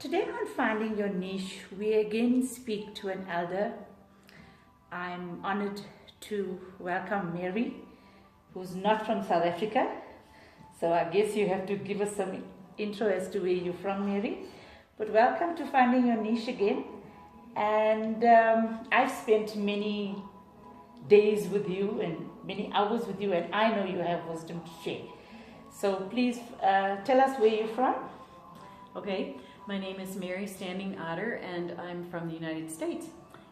Today on Finding Your Niche, we again speak to an elder. I'm honored to welcome Mary, who's not from South Africa. So I guess you have to give us some intro as to where you're from, Mary. But welcome to Finding Your Niche again. And I've spent many days with you and many hours with you, and I know you have wisdom to share. So please tell us where you're from. Okay, my name is Mary Standing Otter, and I'm from the United States.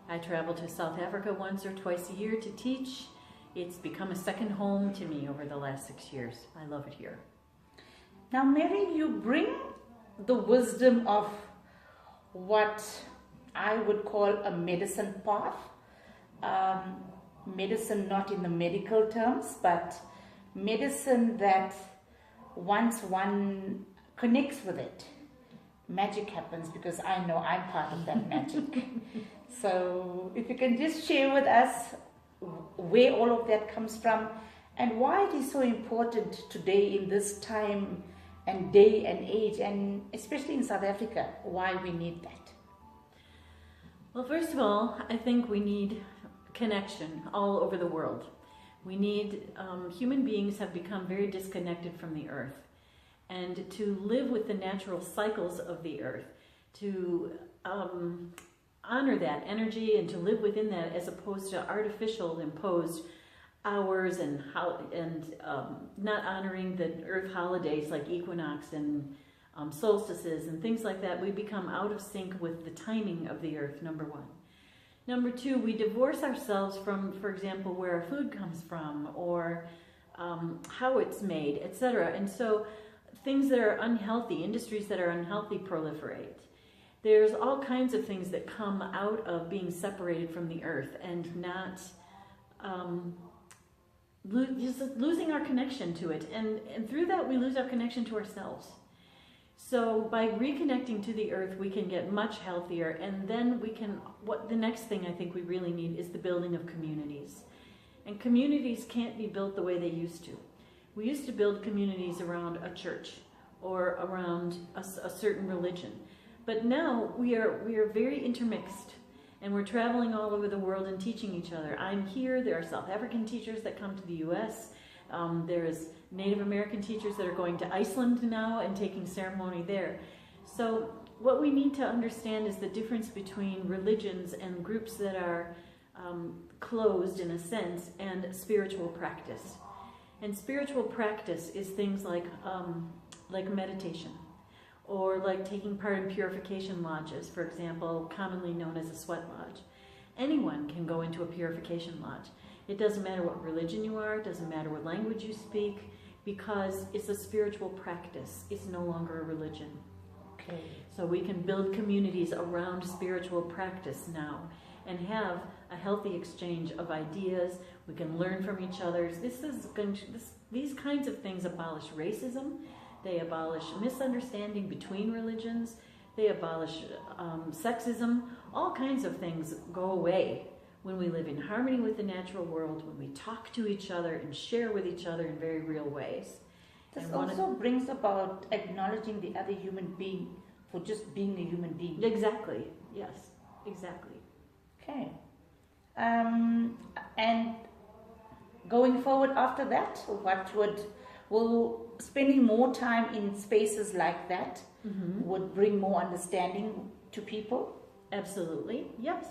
I travel to South Africa once or twice a year to teach. It's become a second home to me over the last 6 years. I love it here. Now, Mary, you bring the wisdom of what I would call a medicine path. Medicine not in the medical terms, but medicine that once one connects with it, magic happens, because I know I'm part of that magic. So if you can just share with us where all of that comes from and why it is so important today in this time and day and age, and especially in South Africa, why we need that. Well, first of all, I think we need connection all over the world. We need, human beings have become very disconnected from the earth. And to live with the natural cycles of the earth, to honor that energy and to live within that, as opposed to artificial imposed hours and not honoring the earth holidays like equinox and solstices and things like that. We become out of sync with the timing of the earth, number one. Number two, we divorce ourselves from, for example, where our food comes from or how it's made, etc. And so things that are unhealthy, industries that are unhealthy proliferate. There's all kinds of things that come out of being separated from the earth and not just losing our connection to it. And through that, we lose our connection to ourselves. So by reconnecting to the earth, we can get much healthier, and then we can, the next thing I think we really need is the building of communities. And communities can't be built the way they used to. We used to build communities around a church or around a certain religion. But now we are very intermixed, and we're traveling all over the world and teaching each other. I'm here, there are South African teachers that come to the US. There's Native American teachers that are going to Iceland now and taking ceremony there. So what we need to understand is the difference between religions and groups that are closed in a sense and spiritual practice. And spiritual practice is things like meditation, or like taking part in purification lodges, for example, commonly known as a sweat lodge. Anyone can go into a purification lodge. It doesn't matter what religion you are, it doesn't matter what language you speak, because it's a spiritual practice. It's no longer a religion. Okay. So we can build communities around spiritual practice now and have a healthy exchange of ideas. We can learn from each other. These kinds of things abolish racism. They abolish misunderstanding between religions. They abolish sexism. All kinds of things go away when we live in harmony with the natural world, when we talk to each other and share with each other in very real ways. This also brings about acknowledging the other human being for just being a human being. Exactly. Yes, exactly. Okay. And going forward after that, will spending more time in spaces like that would bring more understanding to people? Absolutely, yes.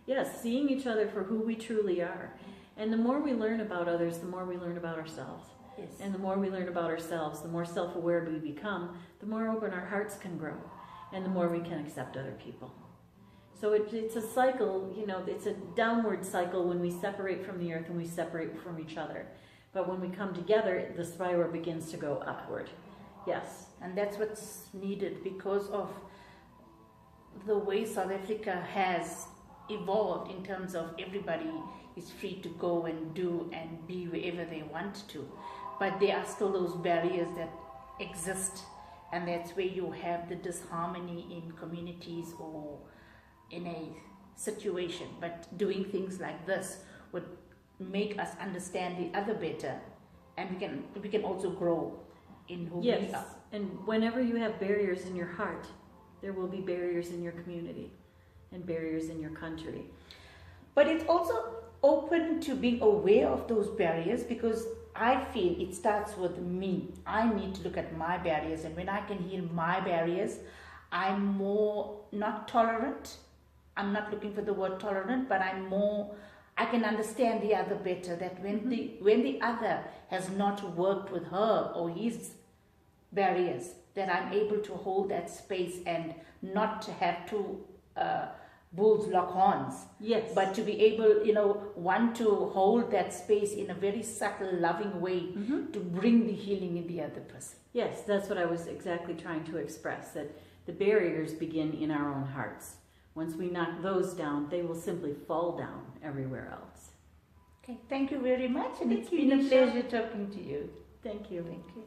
Yes, seeing each other for who we truly are. And the more we learn about others, the more we learn about ourselves. Yes. And the more we learn about ourselves, the more self-aware we become, the more open our hearts can grow, and the more we can accept other people. So it's a cycle, it's a downward cycle when we separate from the earth and we separate from each other. But when we come together, the spiral begins to go upward. Yes. And that's what's needed because of the way South Africa has evolved in terms of everybody is free to go and do and be wherever they want to. But there are still those barriers that exist, and that's where you have the disharmony in communities or in a situation. But doing things like this would make us understand the other better, and we can also grow in who we are. And whenever you have barriers in your heart, There will be barriers in your community and barriers in your country. But it's also open to being aware of those barriers, because I feel it starts with me. I need to look at my barriers, and when I can heal my barriers, I'm more not tolerant. I'm not looking for the word tolerant, but I can understand the other better, that when the other has not worked with her or his barriers, that I'm able to hold that space and not to have two bulls lock horns. Yes. But to be able, one to hold that space in a very subtle, loving way to bring the healing in the other person. Yes, that's what I was exactly trying to express, that the barriers begin in our own hearts. Once we knock those down, they will simply fall down everywhere else. Okay, thank you very much, and Thank it's you, been a Nisha. pleasure talking to you. Thank you. Thank you.